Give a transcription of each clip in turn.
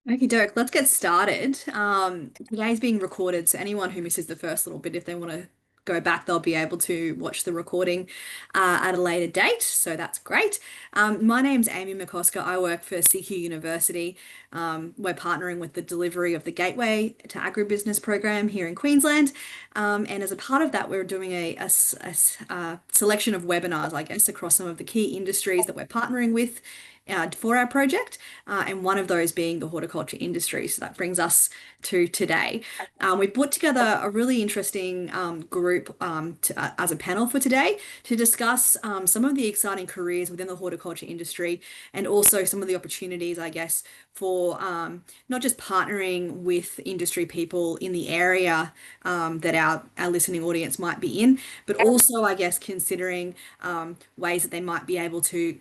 Okie doke, let's get started. Today's being recorded, so anyone who misses the first little bit, if they want to go back, they'll be able to watch the recording at a later date. So that's great. My name's Amy McCosker. I work for CQ University. We're partnering with the delivery of the Gateway to Agribusiness program here in Queensland. And as a part of that, we're doing a selection of webinars, I guess, across some of the key industries that we're partnering with for our project, and one of those being the horticulture industry. So that brings us to today. We put together a really interesting group as a panel for today to discuss some of the exciting careers within the horticulture industry and also some of the opportunities, I guess, for not just partnering with industry people in the area that our listening audience might be in, but also, I guess, considering ways that they might be able to,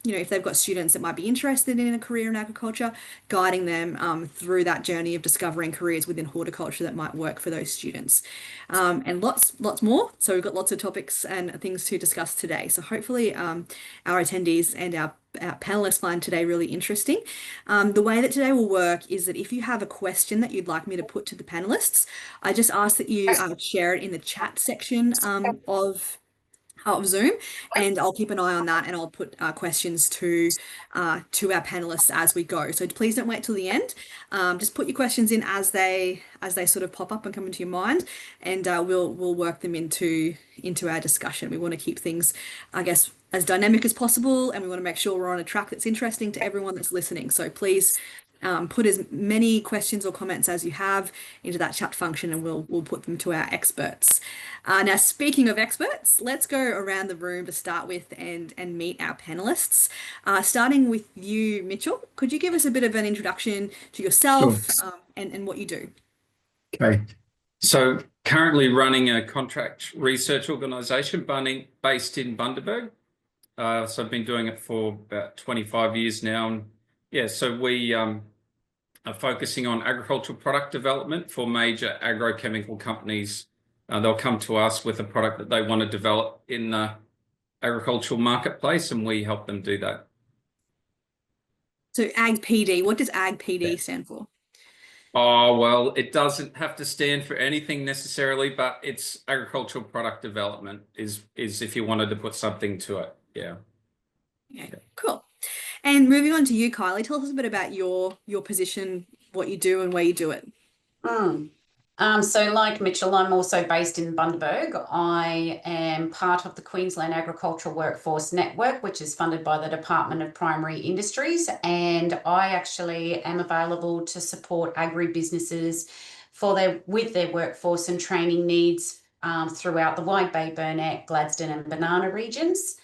if they've got students that might be interested in a career in agriculture, guiding them through that journey of discovering careers within horticulture that might work for those students. And lots more. So we've got lots of topics and things to discuss today. So hopefully our attendees and our panelists find today really interesting. The way that today will work is that if you have a question that you'd like me to put to the panelists, I just ask that you share it in the chat section of Zoom, and I'll keep an eye on that, and I'll put questions to our panelists as we go. So please don't wait till the end. Just put your questions in as they sort of pop up and come into your mind, and we'll work them into our discussion. We want to keep things, I guess, as dynamic as possible, and we want to make sure we're on a track that's interesting to everyone that's listening. So please put as many questions or comments as you have into that chat function, and we'll put them to our experts. Now, speaking of experts, let's go around the room to start with and meet our panelists. Starting with you, Mitchell, could you give us a bit of an introduction to Sure. yourself and what you do? Okay. So currently running a contract research organisation based in Bundaberg. So I've been doing it for about 25 years now. And yeah, so we are focusing on agricultural product development for major agrochemical companies. They'll come to us with a product that they want to develop in the agricultural marketplace, and we help them do that. So AgPD, what does AgPD stand for? Oh, well, it doesn't have to stand for anything necessarily, but it's agricultural product development is if you wanted to put something to it. Yeah. Yeah, cool. And moving on to you, Kylie, tell us a bit about your position, what you do and where you do it. Mm. So like Mitchell, I'm also based in Bundaberg. I am part of the Queensland Agricultural Workforce Network, which is funded by the Department of Primary Industries. And I actually am available to support agribusinesses with their workforce and training needs throughout the Wide Bay, Burnett, Gladstone and Banana regions.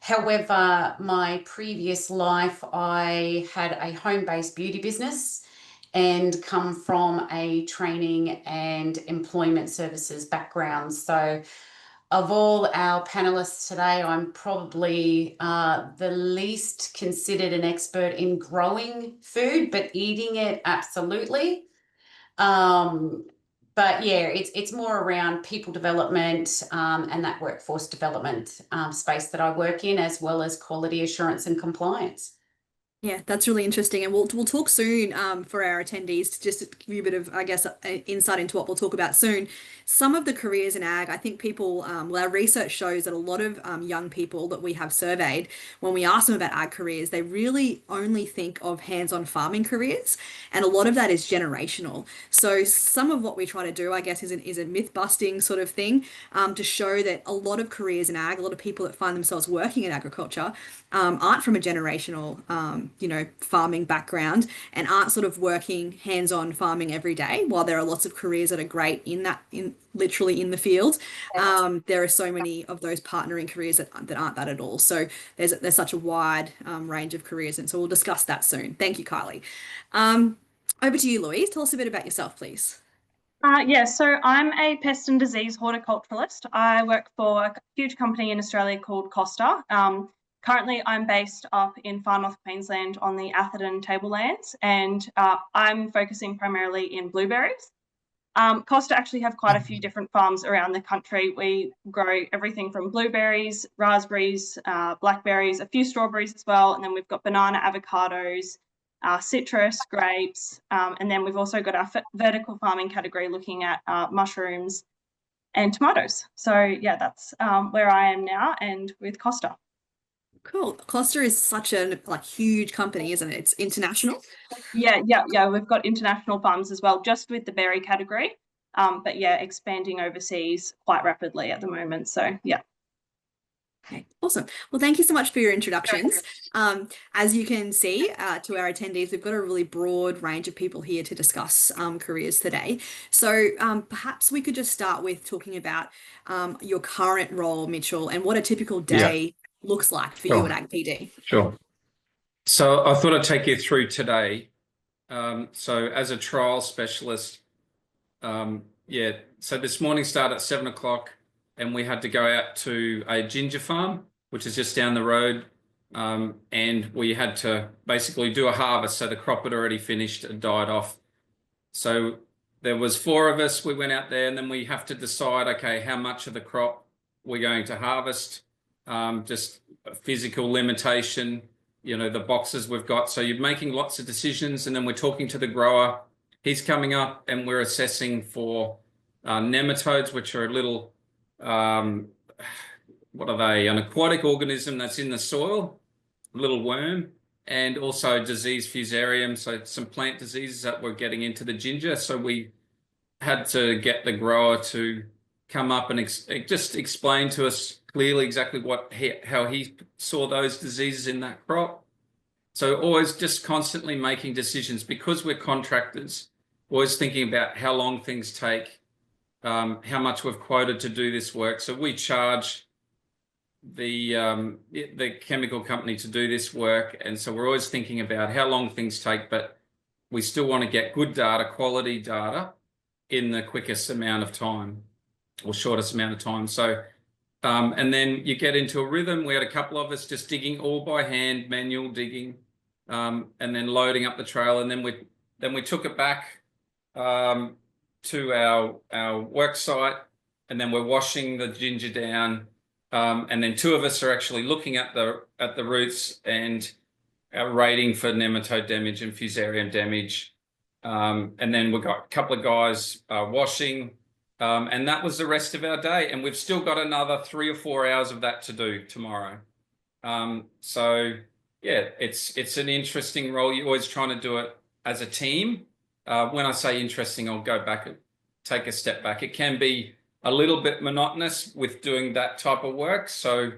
However, my previous life, I had a home-based beauty business and come from a training and employment services background. So of all our panelists today, I'm probably the least considered an expert in growing food, but eating it, absolutely. But yeah, it's more around people development and that workforce development space that I work in, as well as quality assurance and compliance. Yeah, that's really interesting, and we'll talk soon for our attendees to just give you a bit of, I guess, insight into what we'll talk about soon. Some of the careers in ag, I think people, well, our research shows that a lot of young people that we have surveyed, when we ask them about ag careers, they really only think of hands-on farming careers, and a lot of that is generational. So some of what we try to do, I guess, is a myth-busting sort of thing to show that a lot of careers in ag, a lot of people that find themselves working in agriculture aren't from a generational farming background and aren't sort of working hands-on farming every day. While there are lots of careers that are great in literally in the field, there are so many of those partnering careers that aren't that at all. So there's such a wide range of careers, and so we'll discuss that soon. Thank you, Kylie. Over to you, Louise. Tell us a bit about yourself, please. Yeah, so I'm a pest and disease horticulturalist. I work for a huge company in Australia called Costa. Currently, I'm based up in far north Queensland on the Atherton tablelands, and I'm focusing primarily in blueberries. Costa actually have quite a few different farms around the country. We grow everything from blueberries, raspberries, blackberries, a few strawberries as well, and then we've got banana, avocados, citrus, grapes, and then we've also got our vertical farming category looking at mushrooms and tomatoes. So yeah, that's where I am now and with Costa. Cool. Costa is such a huge company, isn't it? It's international. Yeah. We've got international farms as well, just with the berry category. But yeah, expanding overseas quite rapidly at the moment. So yeah. Okay, awesome. Well, thank you so much for your introductions. As you can see, to our attendees, we've got a really broad range of people here to discuss careers today. So perhaps we could just start with talking about your current role, Mitchell, and what a typical day looks like for you at AgPD. Sure. So I thought I'd take you through today. So as a trial specialist, so this morning started at 7 o'clock. And we had to go out to a ginger farm, which is just down the road. And we had to basically do a harvest. So the crop had already finished and died off. So there was 4 of us. We went out there and then we have to decide, okay, how much of the crop we're going to harvest. Just physical limitation, the boxes we've got. So you're making lots of decisions and then we're talking to the grower. He's coming up and we're assessing for nematodes, which are a little... what are they? An aquatic organism that's in the soil, a little worm, and also disease fusarium. So some plant diseases that were getting into the ginger. So we had to get the grower to come up and just explain to us clearly exactly how he saw those diseases in that crop. So always just constantly making decisions because we're contractors, always thinking about how long things take. How much we've quoted to do this work. So we charge the chemical company to do this work. And so we're always thinking about how long things take, but we still want to get good data, quality data in the quickest amount of time or shortest amount of time. So, and then you get into a rhythm. We had a couple of us just digging all by hand, manual digging, and then loading up the trailer. And then we took it back, to our work site, and then we're washing the ginger down, and then 2 of us are actually looking at the roots and rating for nematode damage and fusarium damage, and then we've got a couple of guys washing, and that was the rest of our day, and we've still got another 3 or 4 hours of that to do tomorrow. So yeah, it's an interesting role. You're always trying to do it as a team. When I say interesting, I'll go back and take a step back. It can be a little bit monotonous with doing that type of work. So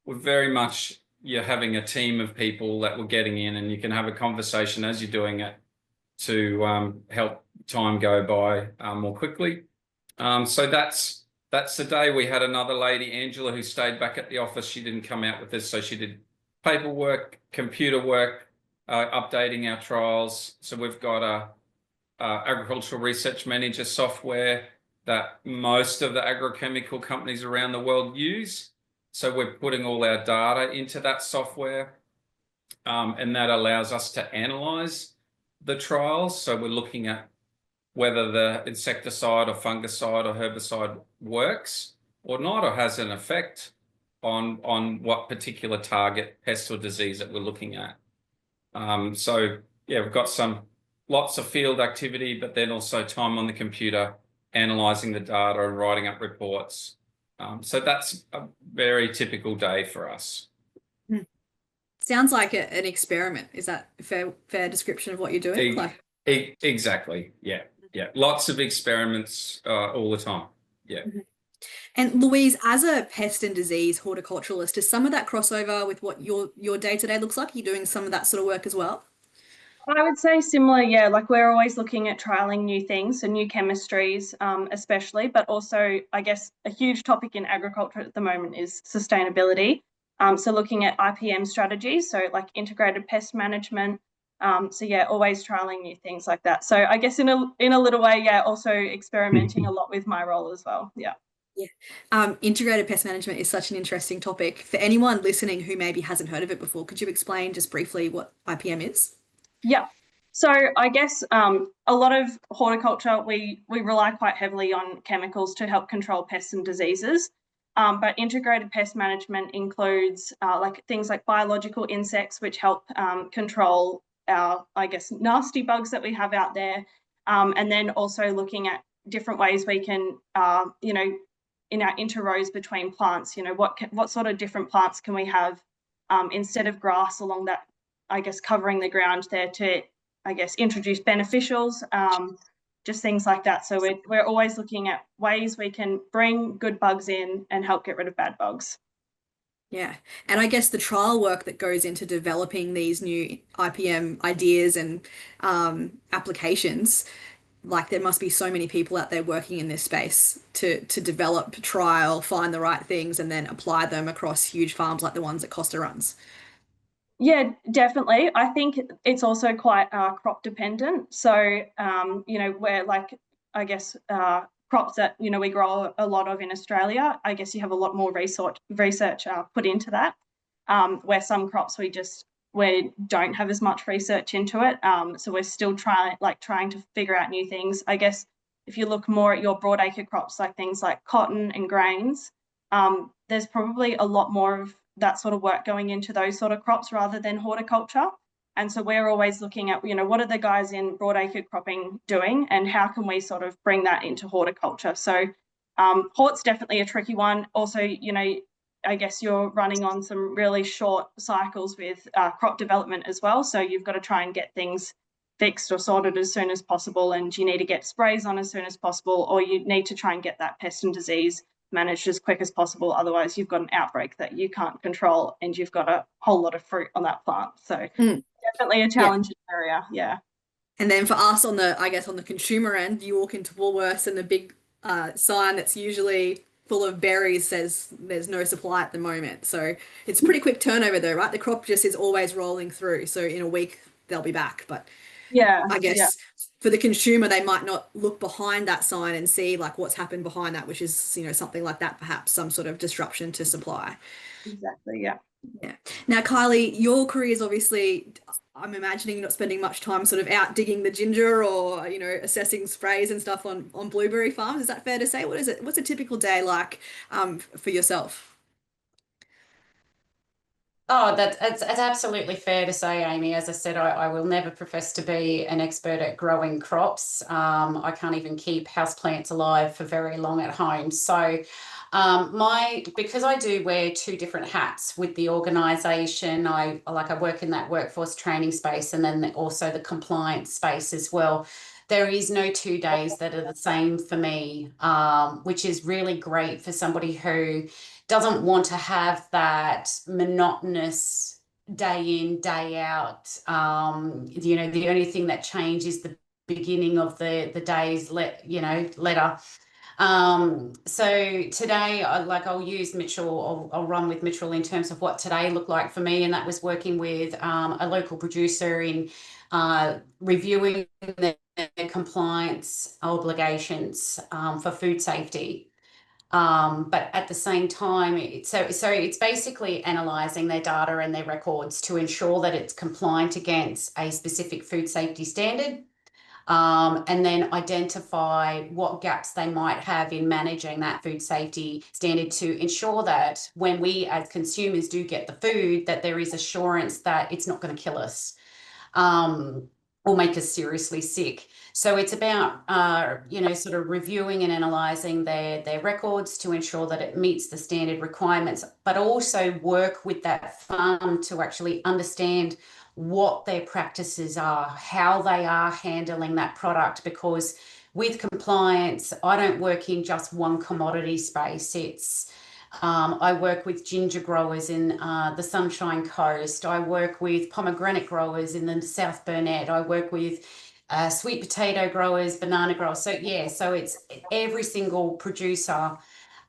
we're very much, you're having a team of people that we're getting in and you can have a conversation as you're doing it to help time go by more quickly. So that's the day. We had another lady, Angela, who stayed back at the office. She didn't come out with us. So she did paperwork, computer work, updating our trials. So we've got a agricultural research manager software that most of the agrochemical companies around the world use. So we're putting all our data into that software, and that allows us to analyze the trials. So we're looking at whether the insecticide or fungicide or herbicide works or not, or has an effect on what particular target pest or disease that we're looking at. So yeah, we've got lots of field activity, but then also time on the computer, analyzing the data and writing up reports. So that's a very typical day for us. Sounds like an experiment. Is that a fair description of what you're doing? Exactly. Yeah. Lots of experiments all the time. Yeah. Mm-hmm. And Louise, as a pest and disease horticulturalist, is some of that crossover with what your day-to-day looks like? Are you doing some of that sort of work as well? I would say similar, yeah. Like we're always looking at trialing new things and new chemistries, especially, but also I guess a huge topic in agriculture at the moment is sustainability. So looking at IPM strategies, so like integrated pest management. So yeah, always trialing new things like that. So I guess in a little way, yeah, also experimenting a lot with my role as well. Yeah. Yeah. Integrated pest management is such an interesting topic. For anyone listening who maybe hasn't heard of it before, could you explain just briefly what IPM is? Yeah. So I guess a lot of horticulture, we rely quite heavily on chemicals to help control pests and diseases. But integrated pest management includes like things like biological insects, which help control our, I guess, nasty bugs that we have out there. And then also looking at different ways we can, you know, in our interrows between plants, you know, what sort of different plants can we have instead of grass along that, I guess, covering the ground there to, I guess, introduce beneficials, just things like that. So we're always looking at ways we can bring good bugs in and help get rid of bad bugs. Yeah. And I guess the trial work that goes into developing these new IPM ideas and applications, like there must be so many people out there working in this space to develop, trial, find the right things, and then apply them across huge farms like the ones that Costa runs. Yeah, definitely. I think it's also quite crop dependent. So, you know, where like, I guess, crops that, you know, we grow a lot of in Australia, I guess you have a lot more research put into that, where some crops we don't have as much research into it. So we're still trying to figure out new things. I guess if you look more at your broadacre crops, like things like cotton and grains, there's probably a lot more of that sort of work going into those sort of crops rather than horticulture. And so we're always looking at, you know, what are the guys in broadacre cropping doing and how can we sort of bring that into horticulture? So hort's definitely a tricky one. Also, you know, I guess you're running on some really short cycles with crop development as well. So you've got to try and get things fixed or sorted as soon as possible, and you need to get sprays on as soon as possible, or you need to try and get that pest and disease managed as quick as possible. Otherwise, you've got an outbreak that you can't control and you've got a whole lot of fruit on that plant. So definitely a challenging area. Yeah. And then for us on the, I guess, on the consumer end, you walk into Woolworths and the big sign that's usually full of berries says there's no supply at the moment. So it's pretty quick turnover though, right? The crop just is always rolling through. So in a week they'll be back. But yeah, I guess for the consumer, they might not look behind that sign and see like what's happened behind that, which is, you know, something like that, perhaps some sort of disruption to supply. Exactly. Yeah. Yeah. Now, Kylie, your career is obviously, I'm imagining you're not spending much time sort of out digging the ginger or, you know, assessing sprays and stuff on blueberry farms. Is that fair to say? What is it? What's a typical day like for yourself? Oh, it's absolutely fair to say, Amy. As I said, I will never profess to be an expert at growing crops. I can't even keep houseplants alive for very long at home. So because I do wear two different hats with the organisation, I work in that workforce training space and then also the compliance space as well. There is no 2 days that are the same for me, which is really great for somebody who doesn't want to have that monotonous day in, day out. You know, the only thing that changes is the beginning of the day's letter. So today, I'll use Mitchell, I'll run with Mitchell in terms of what today looked like for me, and that was working with a local producer in reviewing their compliance obligations for food safety. But at the same time, so it's basically analysing their data and their records to ensure that it's compliant against a specific food safety standard, and then identify what gaps they might have in managing that food safety standard to ensure that when we as consumers do get the food, that there is assurance that it's not going to kill us or make us seriously sick. So it's about, sort of reviewing and analysing their records to ensure that it meets the standard requirements, but also work with that farm to actually understand what their practices are, how they are handling that product, because with compliance, I don't work in just one commodity space. I work with ginger growers in the Sunshine Coast. I work with pomegranate growers in the South Burnett. I work with sweet potato growers, banana growers. So it's every single producer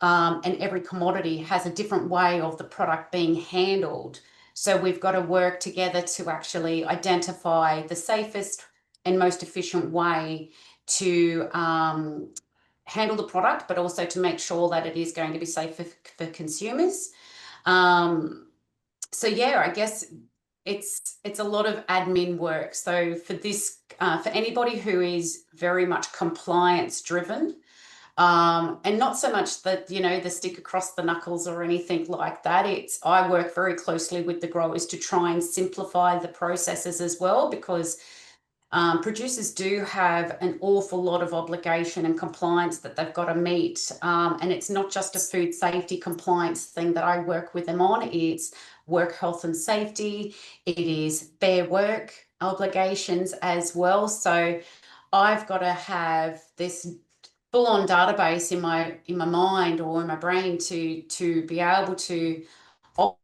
and every commodity has a different way of the product being handled. So we've got to work together to actually identify the safest and most efficient way to handle the product, but also to make sure that it is going to be safe for consumers. I guess it's a lot of admin work. So for this, for anybody who is very much compliance driven, And not so much that, the stick across the knuckles or anything like that. I work very closely with the growers to try and simplify the processes as well, because producers do have an awful lot of obligation and compliance that they've got to meet. And it's not just a food safety compliance thing that I work with them on. It's work health and safety. It is fair work obligations as well. So I've got to have this full-on database in my mind or in my brain to be able to off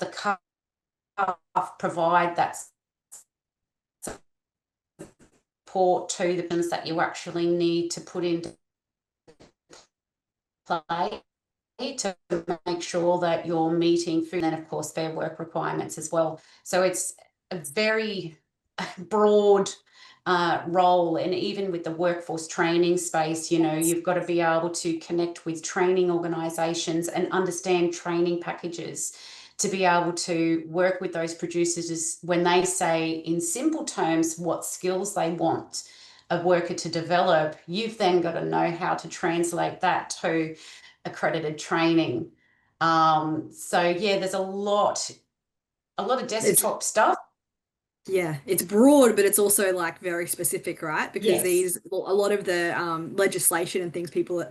the cuff provide that support to the things that you actually need to put into play to make sure that you're meeting food and, of course, fair work requirements as well. So it's a very broad role, and even with the workforce training space, you've got to be able to connect with training organisations and understand training packages to be able to work with those producers when they say in simple terms what skills they want a worker to develop. You've then got to know how to translate that to accredited training. So yeah, there's a lot of desktop stuff. Yeah, it's broad, but it's also like very specific, right? Because Yes. a lot of the legislation and things people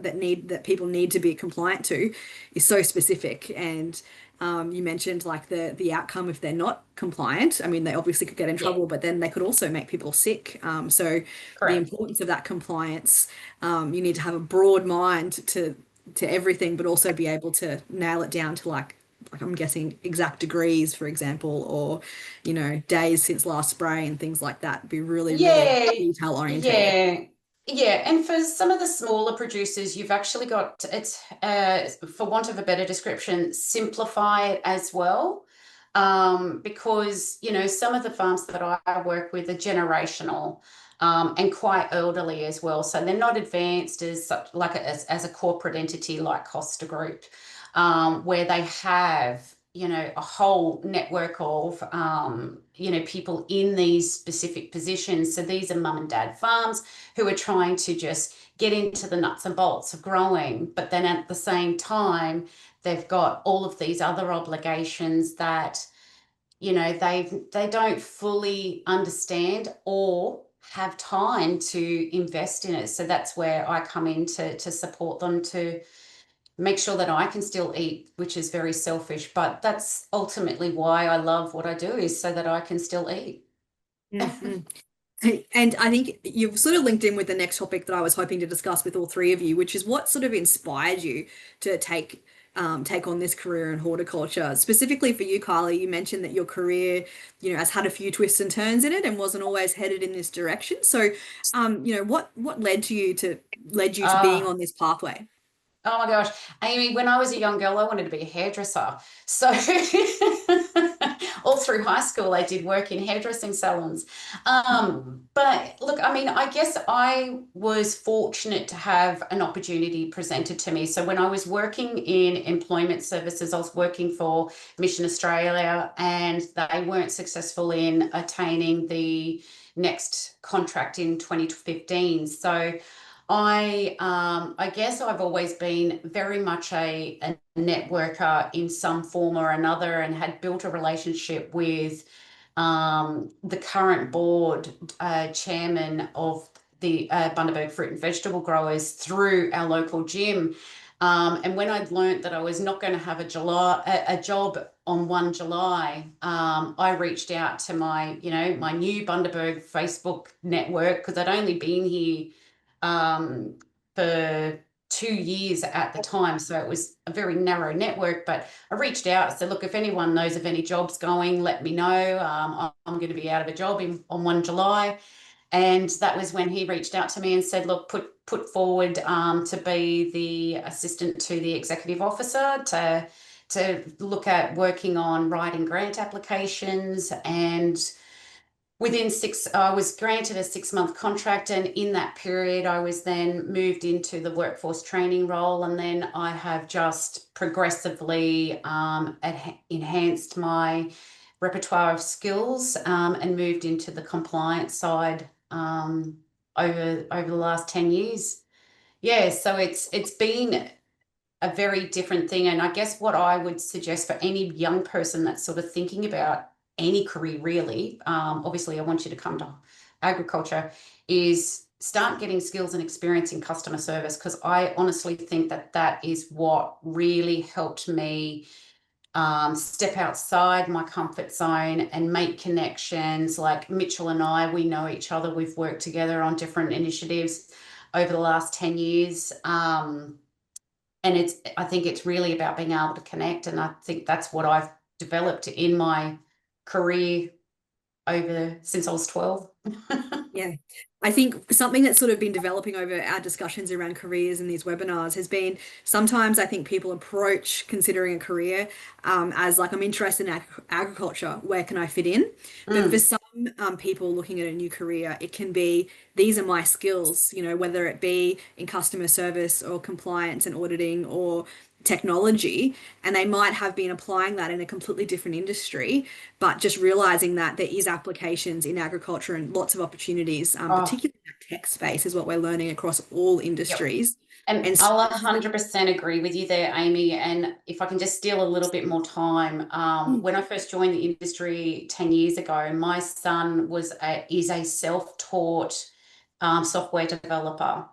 need to be compliant to is so specific. And you mentioned like the outcome if they're not compliant. I mean, they obviously could get in Yeah, trouble, but then they could also make people sick. So the correct. importance of that compliance, you need to have a broad mind to everything, but also be able to nail it down to like I'm guessing exact degrees, for example, or days since last spray and things like that. Be really, really Yeah, detail orientated. yeah, yeah. And for some of the smaller producers, you've actually got it's for want of a better description, simplify it as well. Because some of the farms that I work with are generational, and quite elderly as well. So they're not advanced as a corporate entity like Costa Group, where they have a whole network of people in these specific positions. So these are mum and dad farms who are trying to just get into the nuts and bolts of growing, but then at the same time they've got all of these other obligations that they don't fully understand or have time to invest in it. So that's where I come in to support them to make sure that I can still eat, which is very selfish, but that's ultimately why I love what I do, is so that I can still eat. Mhm. And I think you've sort of linked in with the next topic that I was hoping to discuss with all three of you, which is what sort of inspired you to take on this career in horticulture. Specifically for you, Kylie, you mentioned that your career, has had a few twists and turns in it and wasn't always headed in this direction. So, what led you to being Uh, on this pathway? Oh my gosh, Amy, when I was a young girl, I wanted to be a hairdresser. So all through high school, I did work in hairdressing salons. But look, I mean, I guess I was fortunate to have an opportunity presented to me. So when I was working in employment services, I was working for Mission Australia, and they weren't successful in attaining the next contract in 2015. So I guess I've always been very much a networker in some form or another, and had built a relationship with the current board chairman of the Bundaberg Fruit and Vegetable Growers through our local gym. And when I'd learnt that I was not going to have a job on 1 July, I reached out to my new Bundaberg Facebook network, because I'd only been here for 2 years at the time. So it was a very narrow network, but I reached out and said, look, if anyone knows of any jobs going, let me know. I'm going to be out of a job on 1 July. And that was when he reached out to me and said, look, put forward to be the assistant to the executive officer to look at working on writing grant applications. And I was granted a 6-month contract, and in that period, I was then moved into the workforce training role, and then I have just progressively enhanced my repertoire of skills, and moved into the compliance side over the last 10 years. Yeah, so it's been a very different thing. And I guess what I would suggest for any young person that's sort of thinking about any career really, obviously I want you to come to agriculture, is start getting skills and experience in customer service, because I honestly think that that is what really helped me step outside my comfort zone and make connections. Like Mitchell and I, we know each other. We've worked together on different initiatives over the last 10 years. And I think it's really about being able to connect. And I think that's what I've developed in my career since I was 12. Yeah. I think something that's sort of been developing over our discussions around careers in these webinars has been sometimes I think people approach considering a career as like, I'm interested in agriculture, where can I fit in? But for some people looking at a new career, it can be, these are my skills, you know, whether it be in customer service or compliance and auditing or technology, and they might have been applying that in a completely different industry, but just realizing that there is applications in agriculture and lots of opportunities, Oh, particularly in that tech space is what we're learning across all yep. industries. And And so, I'll 100% agree with you there, Amy. And if I can just steal a little bit more time, when I first joined the industry 10 years ago, my son is a self-taught software developer.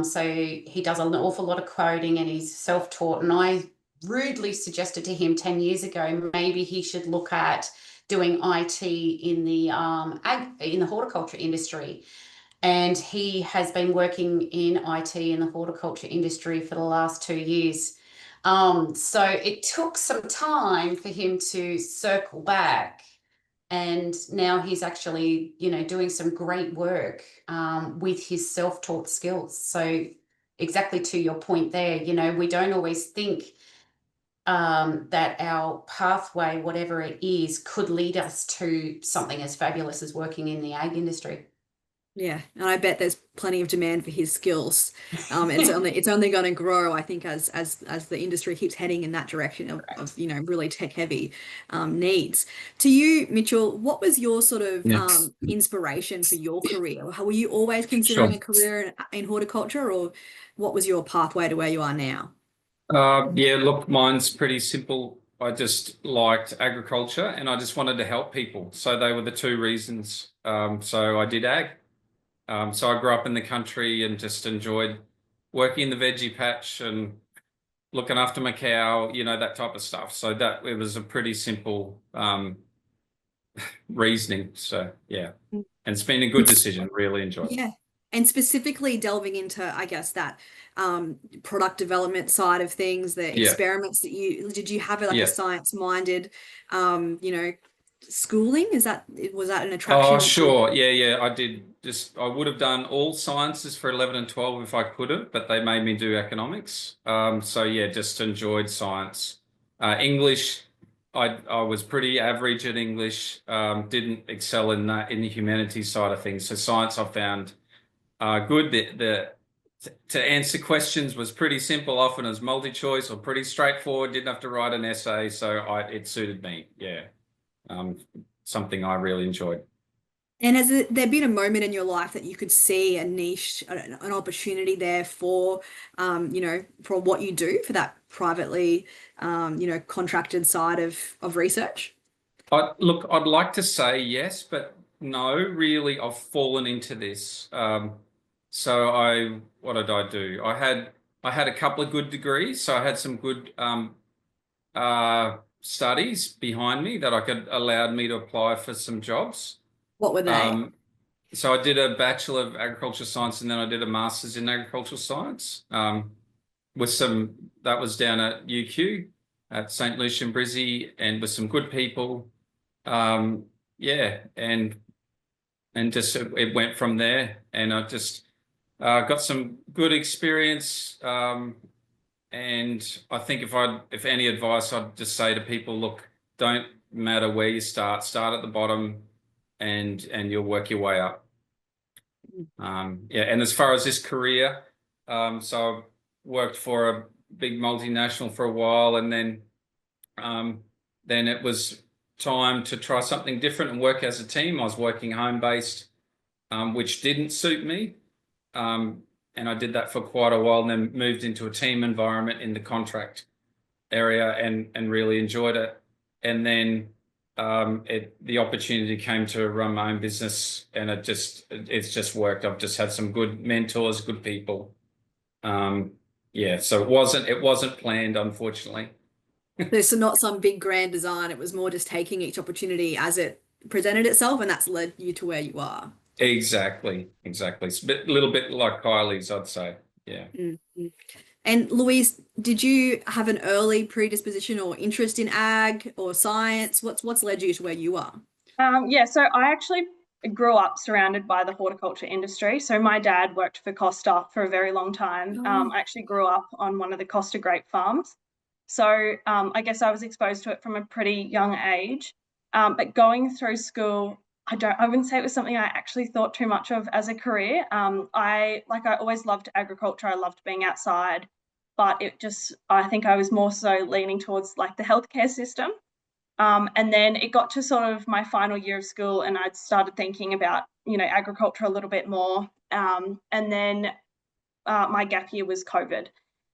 So he does an awful lot of coding and he's self-taught. And I rudely suggested to him 10 years ago, maybe he should look at doing IT in the horticulture industry. And he has been working in IT in the horticulture industry for the last 2 years. So it took some time for him to circle back, and now he's actually, doing some great work with his self-taught skills. So exactly to your point there, we don't always think that our pathway, whatever it is, could lead us to something as fabulous as working in the ag industry. yeah, and I bet there's plenty of demand for his skills. It's only going to grow, I think, as the industry keeps heading in that direction of really tech heavy needs. To you, Mitchell, what was your sort of Yeah, inspiration for your career? How were you always considering sure. a career in horticulture, or what was your pathway to where you are now? Yeah, look, mine's pretty simple. I just liked agriculture and I just wanted to help people. So they were the two reasons. So I did ag. So I grew up in the country and just enjoyed working in the veggie patch and looking after my cow, that type of stuff. So that it was a pretty simple reasoning. So yeah, and it's been a good decision. Really enjoyed it. Yeah. And specifically delving into, I guess, that product development side of things, the Yeah, experiments that did you have like a yeah. science-minded, you know, schooling? Was that an Oh, attraction to? sure. Yeah, yeah. I would have done all sciences for 11 and 12 if I could have, but they made me do economics. So yeah, just enjoyed science. English, I was pretty average at English. Didn't excel in that in the humanities side of things. So science I found good. To answer questions was pretty simple. Often as multi-choice or pretty straightforward. Didn't have to write an essay, so it suited me. Yeah, um, something I really enjoyed. And there been a moment in your life that you could see a niche, an opportunity there for, for what you do for that privately, contracted side of research? Look, I'd like to say yes, but no, really, I've fallen into this. So what did I do? I had a couple of good degrees, so I had some good studies behind me that allowed me to apply for some jobs. What were they? Um, so I did a Bachelor of Agricultural Science and then I did a Master's in Agricultural Science. That was down at UQ at St. Lucian Brizzy and with some good people. Yeah, and just it went from there, and I just got some good experience. And I think if any advice, I'd just say to people, look, don't matter where you start at the bottom, and you'll work your way up. Yeah, and as far as this career, so I worked for a big multinational for a while, and then it was time to try something different and work as a team. I was working home-based, which didn't suit me. and I did that for quite a while, and then moved into a team environment in the contract area and really enjoyed it. And then the opportunity came to run my own business, and it's just worked. I've just had some good mentors, good people. Yeah, so it wasn't planned, unfortunately. There's not some big grand design. It was more just taking each opportunity as it presented itself, and that's led you to where you are. Exactly. It's a little bit like Kylie's, I'd say. Yeah. Mm-hmm. And Louise, did you have an early predisposition or interest in ag or science? What's led you to where you are? Yeah, so I actually grew up surrounded by the horticulture industry. So my dad worked for Costa for a very long time. Oh. I actually grew up on one of the Costa grape farms. So I guess I was exposed to it from a pretty young age. But going through school, I wouldn't say it was something I actually thought too much of as a career. I always loved agriculture. I loved being outside, but I think I was more so leaning towards like the healthcare system. And then it got to sort of my final year of school, and I'd started thinking about, agriculture a little bit more. And then my gap year was COVID.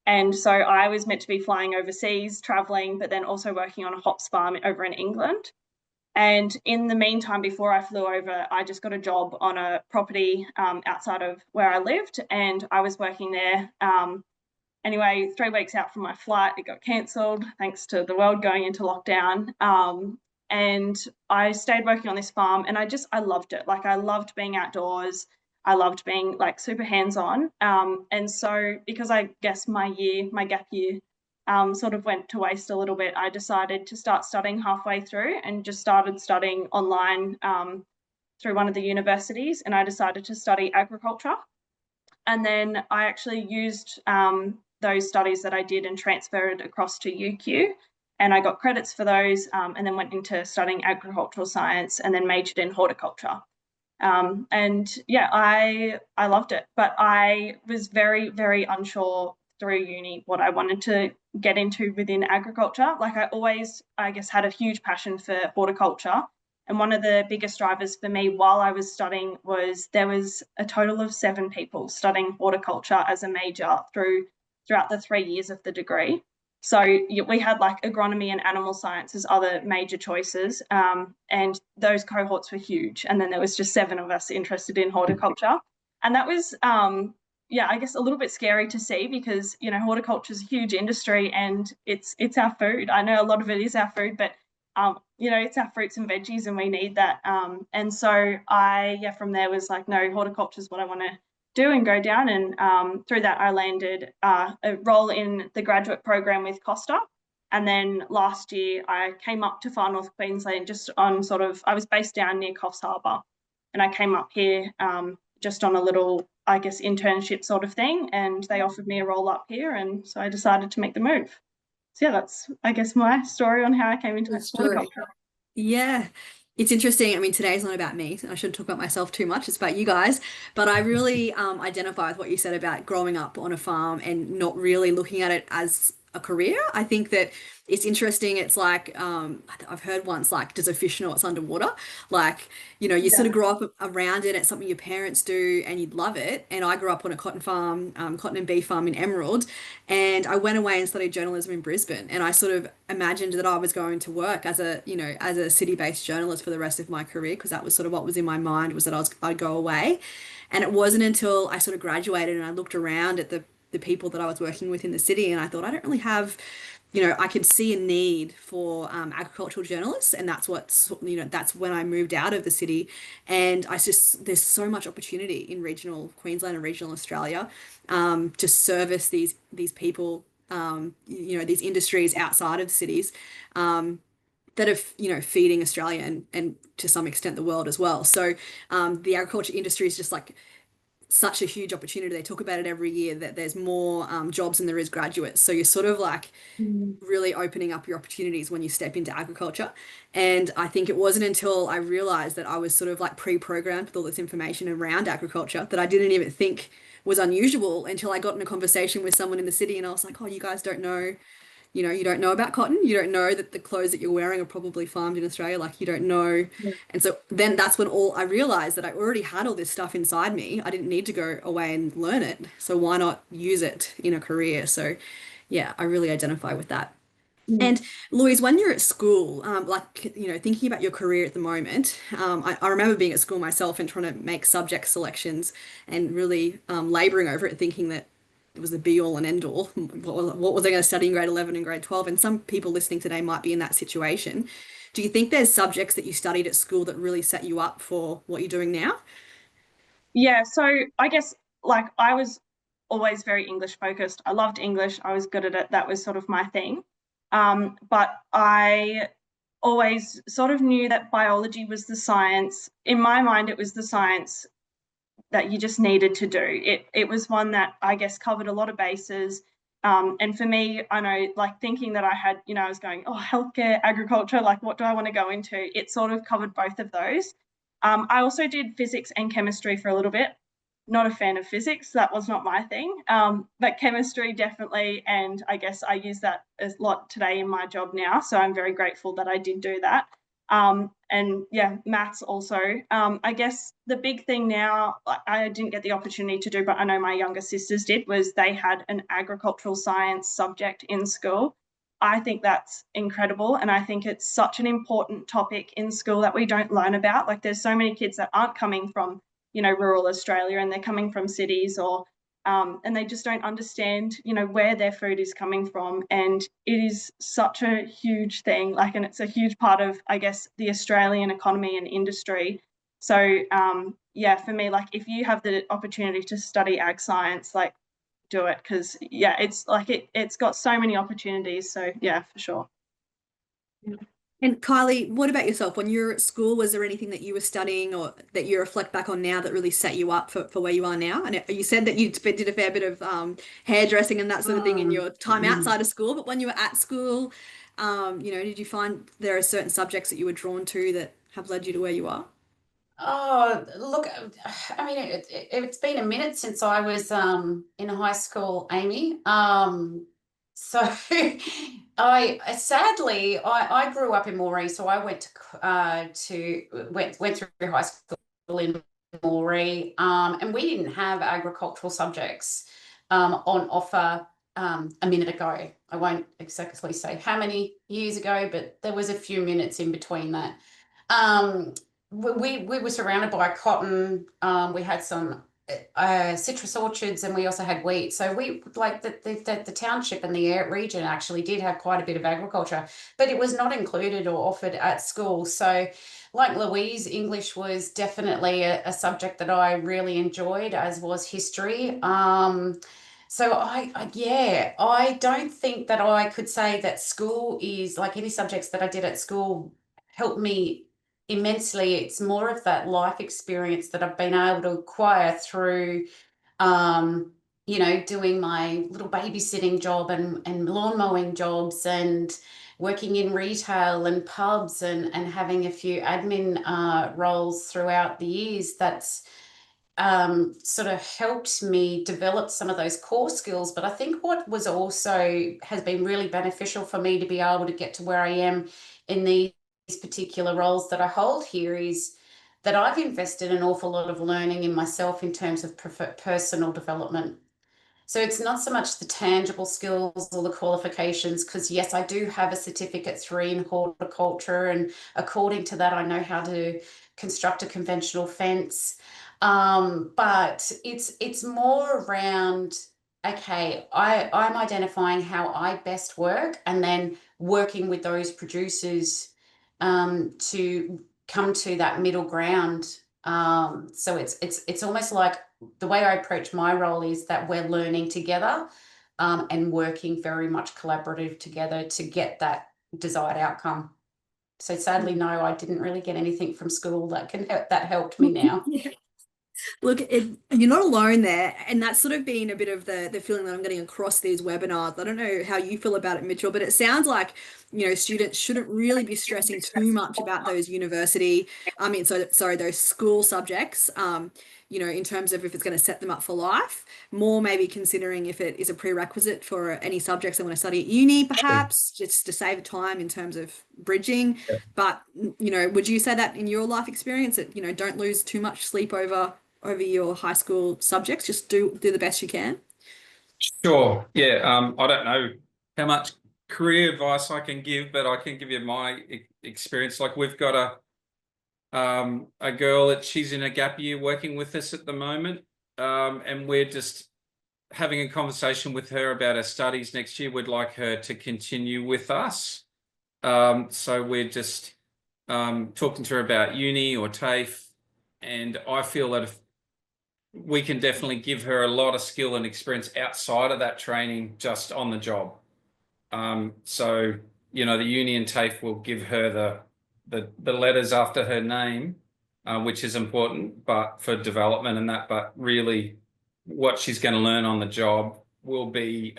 And so I was meant to be flying overseas, traveling, but then also working on a hops farm over in England. And in the meantime, before I flew over, I just got a job on a property outside of where I lived, and I was working there. Anyway, 3 weeks out from my flight, it got cancelled thanks to the world going into lockdown. And I stayed working on this farm, and I loved it. Like, I loved being outdoors. I loved being like super hands-on. And so because I guess my gap year sort of went to waste a little bit, I decided to start studying halfway through and just started studying online through one of the universities, and I decided to study agriculture. And then I actually used those studies that I did and transferred across to UQ, and I got credits for those, and then went into studying agricultural science and then majored in horticulture. And yeah, I loved it, but I was very, very unsure through uni what I wanted to get into within agriculture. Like, I always, I guess, had a huge passion for horticulture. And one of the biggest drivers for me while I was studying was there was a total of 7 people studying horticulture as a major throughout the 3 years of the degree. So we had like agronomy and animal science as other major choices, and those cohorts were huge. And then there was just 7 of us interested in horticulture. And that was, I guess a little bit scary to see, because, horticulture is a huge industry and it's our food. I know a lot of it is our food, but it's our fruits and veggies, and we need that. And so from there was like, no, horticulture is what I want to do and go down. And through that, I landed a role in the graduate program with Costa. And then last year, I came up to Far North Queensland just on I was based down near Coffs Harbour, and I came up here just on a little, I guess, internship sort of thing. And they offered me a role up here, and so I decided to make the move. So yeah, that's, I guess, my story on how I came into horticulture. Yeah, it's interesting. I mean, today's not about me, so I shouldn't talk about myself too much. It's about you guys. But I really identify with what you said about growing up on a farm and not really looking at it as a career. I think that it's interesting. It's like I've heard once, like, does a fish know it's underwater? Like, you sort of grow up around it. It's something your parents do and you'd love it. And I grew up on a cotton farm, cotton and beef farm in Emerald. And I went away and studied journalism in Brisbane. And I sort of imagined that I was going to work as a city-based journalist for the rest of my career, because that was sort of what was in my mind, was that I'd go away. And it wasn't until I sort of graduated and I looked around at the people that I was working with in the city, and I thought, I don't really have, I could see a need for agricultural journalists, and that's that's when I moved out of the city. And there's so much opportunity in regional Queensland and regional Australia to service these people, these industries outside of cities, that are, feeding Australia and to some extent the world as well. So the agriculture industry is just like such a huge opportunity. They talk about it every year, that there's more jobs than there is graduates. So you're sort of like really opening up your opportunities when you step into agriculture. And I think it wasn't until I realized that I was sort of like pre-programmed with all this information around agriculture that I didn't even think was unusual, until I got in a conversation with someone in the city and I was like, oh, you guys don't know, you know, you don't know about cotton. You don't know that the clothes that you're wearing are probably farmed in Australia. Like you don't know. Yeah. And so then that's when all I realized that I already had all this stuff inside me. I didn't need to go away and learn it. So why not use it in a career? So yeah, I really identify with that. Mm. And Louise, when you're at school, like, you know, thinking about your career at the moment, I remember being at school myself and trying to make subject selections and really laboring over it, thinking that it was the be all and end all. What was I going to study in grade 11 and grade 12? And some people listening today might be in that situation. Do you think there's subjects that you studied at school that really set you up for what you're doing now? Yeah, so I guess like I was always very English focused. I loved English. I was good at it. That was sort of my thing. But I always sort of knew that biology was the science. In my mind, it was the science that you just needed to do. It was one that I guess covered a lot of bases. And for me, I know like thinking that I had, you know, I was going, oh, healthcare, agriculture, like what do I want to go into? It sort of covered both of those. I also did physics and chemistry for a little bit. Not a fan of physics, that was not my thing. But chemistry definitely, and I guess I use that a lot today in my job now. So I'm very grateful that I did do that. And yeah, maths also. I guess the big thing now, I didn't get the opportunity to do, but I know my younger sisters did, was they had an agricultural science subject in school. I think that's incredible. And I think it's such an important topic in school that we don't learn about. Like there's so many kids that aren't coming from, you know, rural Australia and they're coming from cities or and they just don't understand, you know, where their food is coming from. And it is such a huge thing, like, and it's a huge part of, I guess, the Australian economy and industry. So, yeah, for me, like, if you have the opportunity to study ag science, like, do it because, yeah, it's like it's got so many opportunities. So, yeah, for sure. And Kylie, what about yourself? When you're at school, was there anything that you were studying or that you reflect back on now that really set you up for where you are now? And you said that you did a fair bit of hairdressing and that sort of thing in your time outside of school, but when you were at school, you know, did you find there are certain subjects that you were drawn to that have led you to where you are? Oh, look, I mean, it's been a minute since I was in high school, Amy. So I sadly I grew up in Moree, so I went went through high school in Moree, and we didn't have agricultural subjects on offer a minute ago. I won't exactly say how many years ago, but there was a few minutes in between that. We were surrounded by cotton. We had some citrus orchards, and we also had wheat. So we like the township and the region actually did have quite a bit of agriculture, but it was not included or offered at school. So, like Louise, English was definitely a subject that I really enjoyed, as was history. So yeah, I don't think that I could say that school is like any subjects that I did at school helped me immensely. It's more of that life experience that I've been able to acquire through you know, doing my little babysitting job and lawn mowing jobs and working in retail and pubs and having a few admin roles throughout the years. That's sort of helped me develop some of those core skills. But I think what was also has been really beneficial for me to be able to get to where I am in these particular roles that I hold here is that I've invested an awful lot of learning in myself in terms of personal development. So it's not so much the tangible skills or the qualifications, because yes, I do have a certificate 3 in horticulture, and according to that, I know how to construct a conventional fence. But it's more around, okay, I'm identifying how I best work and then working with those producers to come to that middle ground. So it's almost like the way I approach my role is that we're learning together and working very much collaborative together to get that desired outcome. So sadly, no, I didn't really get anything from school that helped me now. Yeah. Look, you're not alone there, and that's sort of been a bit of the feeling that I'm getting across these webinars. I don't know how you feel about it, Mitchell, but it sounds like students shouldn't really be stressing too much about those those school subjects, in terms of if it's going to set them up for life, more maybe considering if it is a prerequisite for any subjects they want to study at uni, perhaps, just to save time in terms of bridging. Yeah. But, would you say that in your life experience that, don't lose too much sleep over your high school subjects, just do the best you can? Sure. Yeah. I don't know how much career advice I can give, but I can give you my experience. Like we've got a girl that she's in a gap year working with us at the moment, and we're just having a conversation with her about her studies next year. We'd like her to continue with us, so we're just talking to her about uni or TAFE, and I feel that if we can definitely give her a lot of skill and experience outside of that training, just on the job. So the uni and TAFE will give her the letters after her name, which is important, but for development and that. But really, what she's going to learn on the job will be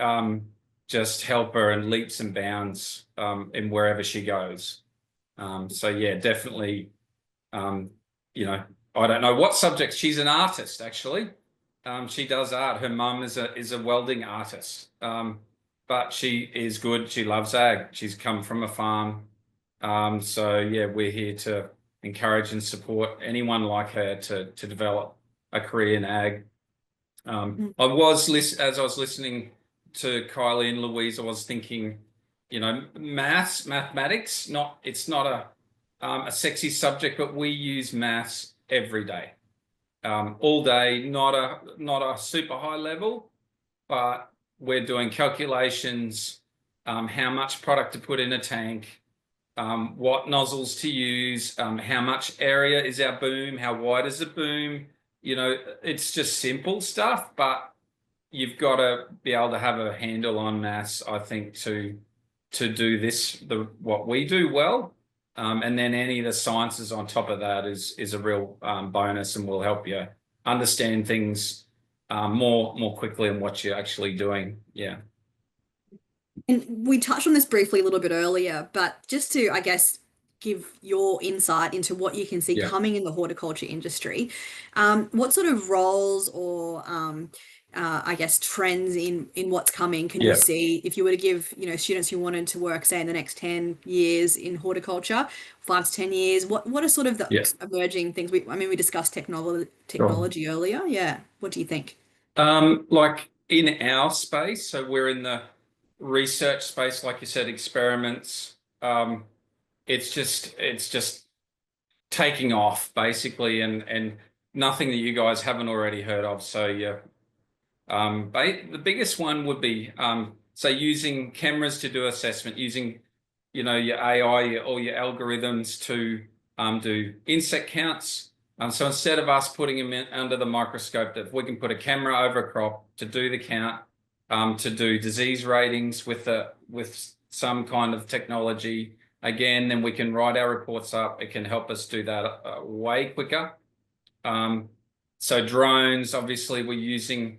just help her in leaps and bounds in wherever she goes. So yeah, definitely. I don't know what subjects. She's an artist, actually. She does art. Her mum is a welding artist, but she is good. She loves ag. She's come from a farm. So yeah, we're here to encourage and support anyone like her to develop a career in ag. As I was listening to Kylie and Louise, I was thinking, mathematics. It's not a sexy subject, but we use maths every day, all day. Not a super high level, but we're doing calculations, how much product to put in a tank, what nozzles to use, how much area is our boom, how wide is the boom. It's just simple stuff, but you've got to be able to have a handle on maths, I think, to do what we do well. And then any of the sciences on top of that is a real bonus, and will help you understand things more quickly in what you're actually doing. Yeah. And we touched on this briefly a little bit earlier, but just to, I guess, give your insight into what you can see coming in the horticulture industry, what sort of roles or I guess trends in what's coming can you see if you were to give students who wanted to work, say, in the next 10 years in horticulture, 5 to 10 years, what are sort of the emerging things? We discussed technology earlier. Yeah, what do you think? Like in our space, so we're in the research space, like you said, experiments. It's just taking off basically, and nothing that you guys haven't already heard of. So yeah. The biggest one would be, say, using cameras to do assessment, using, your AI or your algorithms to do insect counts. So instead of us putting them under the microscope, if we can put a camera over a crop to do the count, to do disease ratings with some kind of technology, again, then we can write our reports up. It can help us do that way quicker. So drones, obviously, we're using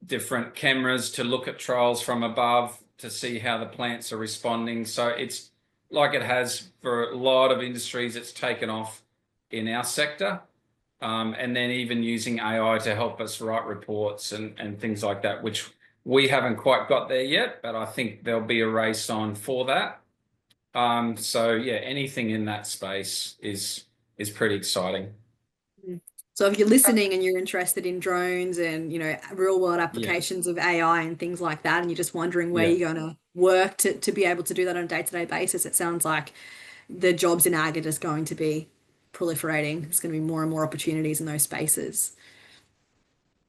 different cameras to look at trials from above to see how the plants are responding. So it's like it has for a lot of industries, it's taken off in our sector. And then even using AI to help us write reports and things like that, which we haven't quite got there yet, but I think there'll be a race on for that. So yeah, anything in that space is pretty exciting. So if you're listening and you're interested in drones and, real world applications of AI and things like that, and you're just wondering where you're going to work to be able to do that on a day-to-day basis, it sounds like the jobs in ag are just going to be proliferating. There's going to be more and more opportunities in those spaces.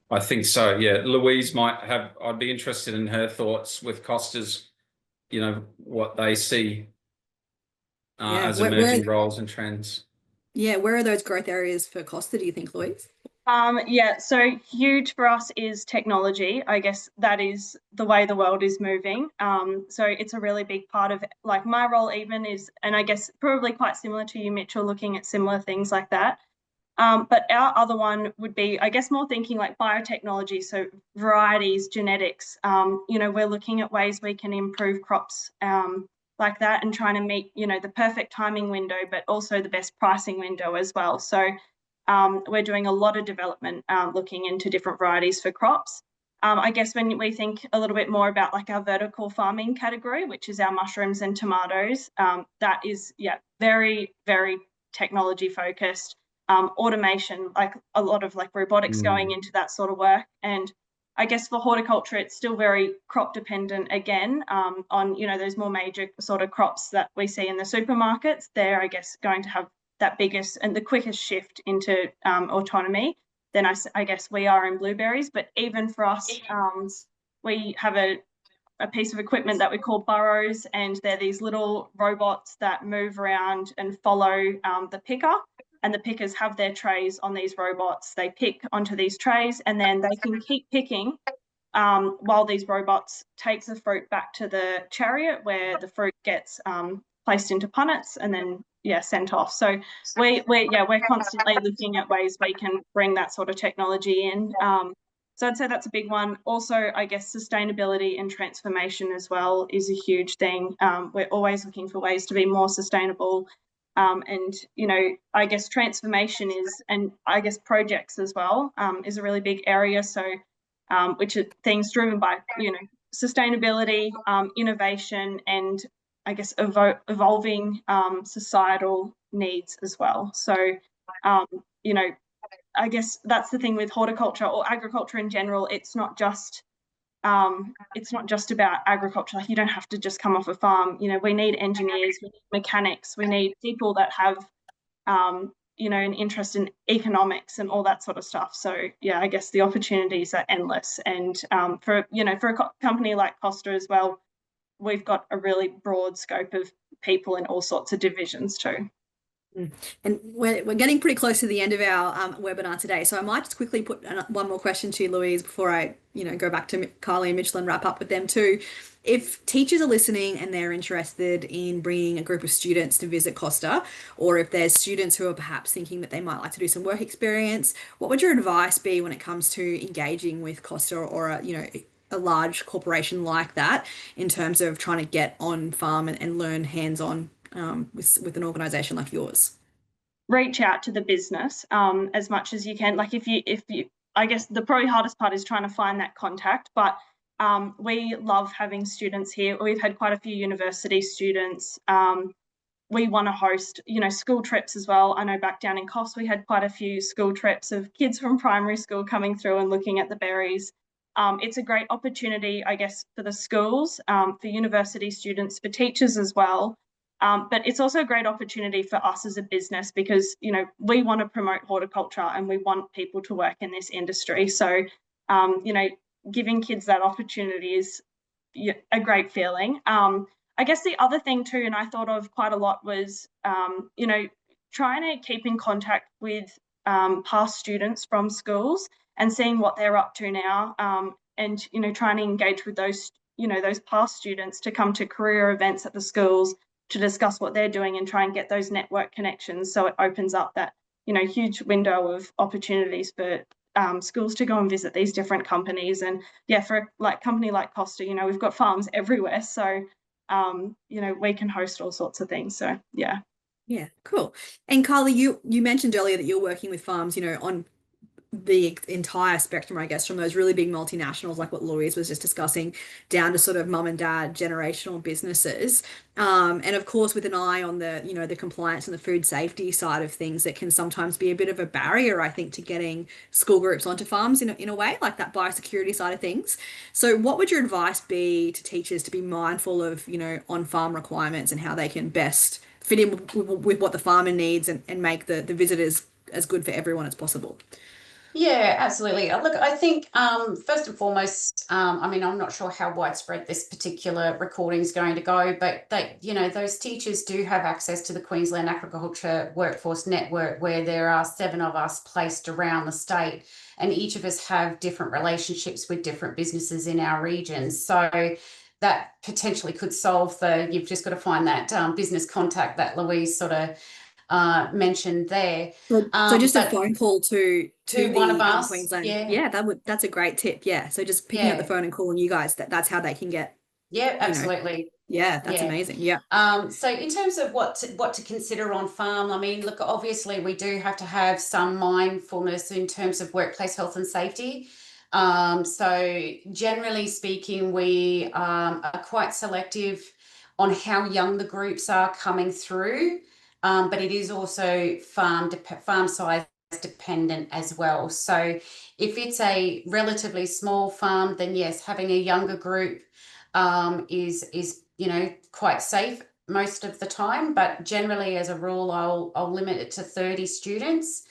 I think so, yeah. Louise I'd be interested in her thoughts with Costa's, what they see as emerging roles and trends. Yeah, where are those growth areas for Costa, do you think, Louise? So huge for us is technology. I guess that is the way the world is moving. So it's a really big part of like my role even is, and I guess probably quite similar to you, Mitchell, looking at similar things like that. But our other one would be, I guess, more thinking like biotechnology, so varieties, genetics. We're looking at ways we can improve crops like that and trying to meet, the perfect timing window, but also the best pricing window as well. So we're doing a lot of development looking into different varieties for crops. I guess when we think a little bit more about like our vertical farming category, which is our mushrooms and tomatoes, that is, very, very technology focused. Automation, like a lot of like robotics going into that sort of work. And I guess for horticulture, it's still very crop dependent again on, those more major sort of crops that we see in the supermarkets. They're, I guess, going to have that biggest and the quickest shift into autonomy. Then I guess we are in blueberries. But even for us, we have a piece of equipment that we call burrows, and they're these little robots that move around and follow the picker. And the pickers have their trays on these robots. They pick onto these trays, and then they can keep picking while these robots take the fruit back to the chariot where the fruit gets placed into punnets and then sent off. So we're constantly looking at ways we can bring that sort of technology in. So I'd say that's a big one. Also, I guess sustainability and transformation as well is a huge thing. We're always looking for ways to be more sustainable. And, I guess transformation is, and I guess projects as well, is a really big area. So, which are things driven by, sustainability, innovation, and I guess evolving societal needs as well. So, I guess that's the thing with horticulture or agriculture in general. It's not just about agriculture. Like, you don't have to just come off a farm. We need engineers, we need mechanics, we need people that have, an interest in economics and all that sort of stuff. So I guess the opportunities are endless. And for a company like Costa as well, we've got a really broad scope of people in all sorts of divisions too. And we're getting pretty close to the end of our webinar today, so I might just quickly put one more question to you, Louise, before I go back to Kylie and Mitchell and wrap up with them too. If teachers are listening and they're interested in bringing a group of students to visit Costa, or if there's students who are perhaps thinking that they might like to do some work experience, what would your advice be when it comes to engaging with Costa or a large corporation like that in terms of trying to get on farm and learn hands-on with an organization like yours? Reach out to the business as much as you can. Like if you, I guess the probably hardest part is trying to find that contact, but we love having students here. We've had quite a few university students. We want to host, school trips as well. I know back down in Costa, we had quite a few school trips of kids from primary school coming through and looking at the berries. It's a great opportunity, I guess, for the schools, for university students, for teachers as well. But it's also a great opportunity for us as a business because, we want to promote horticulture and we want people to work in this industry. So, giving kids that opportunity is a great feeling. I guess the other thing too, and I thought of quite a lot, was, trying to keep in contact with past students from schools and seeing what they're up to now, and, trying to engage with those, those past students to come to career events at the schools to discuss what they're doing and try and get those network connections. So it opens up that, huge window of opportunities for schools to go and visit these different companies. And for a company like Costa, we've got farms everywhere. So, we can host all sorts of things. So, yeah. Yeah, cool. And Kylie, you mentioned earlier that you're working with farms, on the entire spectrum, I guess, from those really big multinationals like what Louise was just discussing down to sort of mum and dad generational businesses. And of course, with an eye on the, the compliance and the food safety side of things, that can sometimes be a bit of a barrier, I think, to getting school groups onto farms in a way, like that biosecurity side of things. So what would your advice be to teachers to be mindful of, on-farm requirements and how they can best fit in with what the farmer needs and make the visitors as good for everyone as possible? Yeah, absolutely. Look, I think first and foremost, I'm not sure how widespread this particular recording is going to go, but those teachers do have access to the Queensland Agriculture Workforce Network, where there are 7 of us placed around the state, and each of us have different relationships with different businesses in our region. So that potentially could solve you've just got to find that business contact that Louise sort of mentioned there. So just a But phone call to one of the us, Queensland. yeah, Yeah, that's a great tip. Yeah. So just picking up the yeah, phone and calling you guys, that's how they can get, yeah, you know, absolutely. yeah, that's Yeah. amazing. Yeah. So in terms of what to consider on farm, I mean, look, obviously we do have to have some mindfulness in terms of workplace health and safety. So generally speaking, we are quite selective on how young the groups are coming through, but it is also farm size dependent as well. So if it's a relatively small farm, then yes, having a younger group is quite safe most of the time, but generally as a rule I'll limit it to 30 students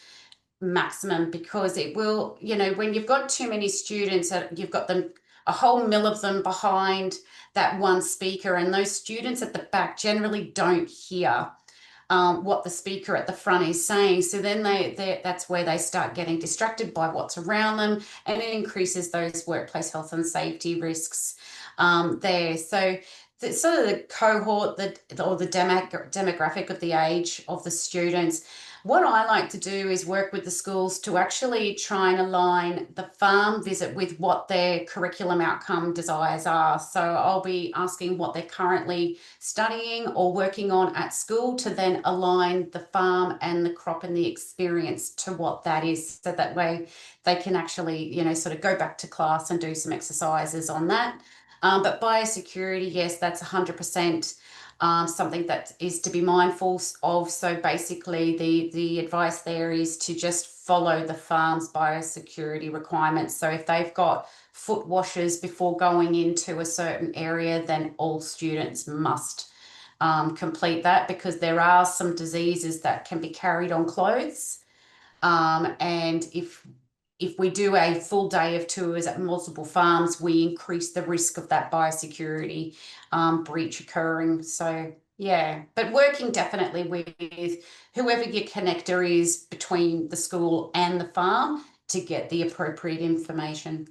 maximum, because it will, when you've got too many students, you've got them, a whole mill of them behind that one speaker, and those students at the back generally don't hear what the speaker at the front is saying. So then that's where they start getting distracted by what's around them, and it increases those workplace health and safety risks there. So the sort of the cohort or the demographic of the age of the students, what I like to do is work with the schools to actually try and align the farm visit with what their curriculum outcome desires are. So I'll be asking what they're currently studying or working on at school to then align the farm and the crop and the experience to what that is. So that way they can actually, sort of go back to class and do some exercises on that. But biosecurity, yes, that's 100%. Something that is to be mindful of. So basically the advice there is to just follow the farm's biosecurity requirements. So if they've got foot washes before going into a certain area, then all students must complete that, because there are some diseases that can be carried on clothes. And if we do a full day of tours at multiple farms, we increase the risk of that biosecurity breach occurring. So yeah, but working definitely with whoever your connector is between the school and the farm to get the appropriate information.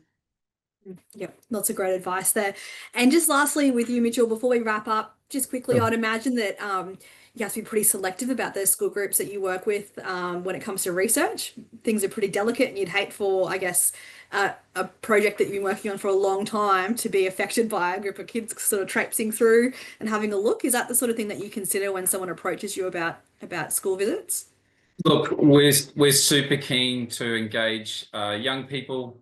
Yep, lots of great advice there. And just lastly with you, Mitchell, before we wrap up, just quickly, I'd imagine that you have to be pretty selective about those school groups that you work with when it comes to research. Things are pretty delicate, and you'd hate for, I guess, a project that you've been working on for a long time to be affected by a group of kids sort of traipsing through and having a look. Is that the sort of thing that you consider when someone approaches you about school visits? Look, we're super keen to engage young people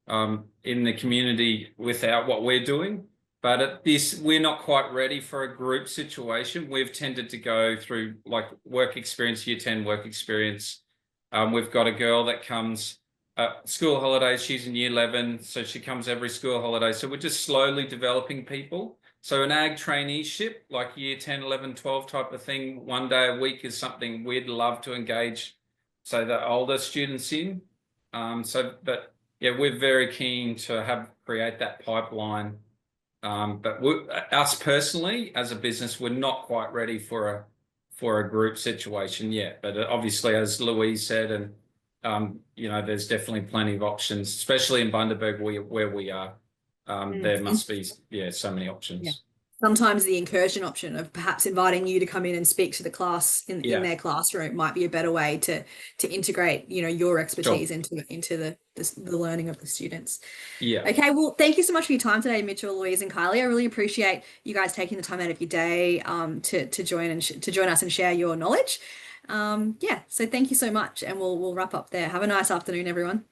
in the community without what we're doing. But at this, we're not quite ready for a group situation. We've tended to go through like work experience, year 10 work experience. We've got a girl that comes school holidays. She's in year 11, so she comes every school holiday. So we're just slowly developing people. So an ag traineeship, like year 10, 11, 12 type of thing, one day a week is something we'd love to engage, so the older students in. But yeah, we're very keen to create that pipeline. But us personally, as a business, we're not quite ready for a group situation yet. But obviously, as Louise said, and there's definitely plenty of options, especially in Bundaberg where we are. There must be so many options. Yeah. Sometimes the incursion option of perhaps inviting you to come in and speak to the class in their classroom might be a better way to integrate, your expertise into the learning of the students. Yeah. Okay. Well, thank you so much for your time today, Mitchell, Louise, and Kylie. I really appreciate you guys taking the time out of your day to join us and share your knowledge. So thank you so much, and we'll wrap up there. Have a nice afternoon, everyone.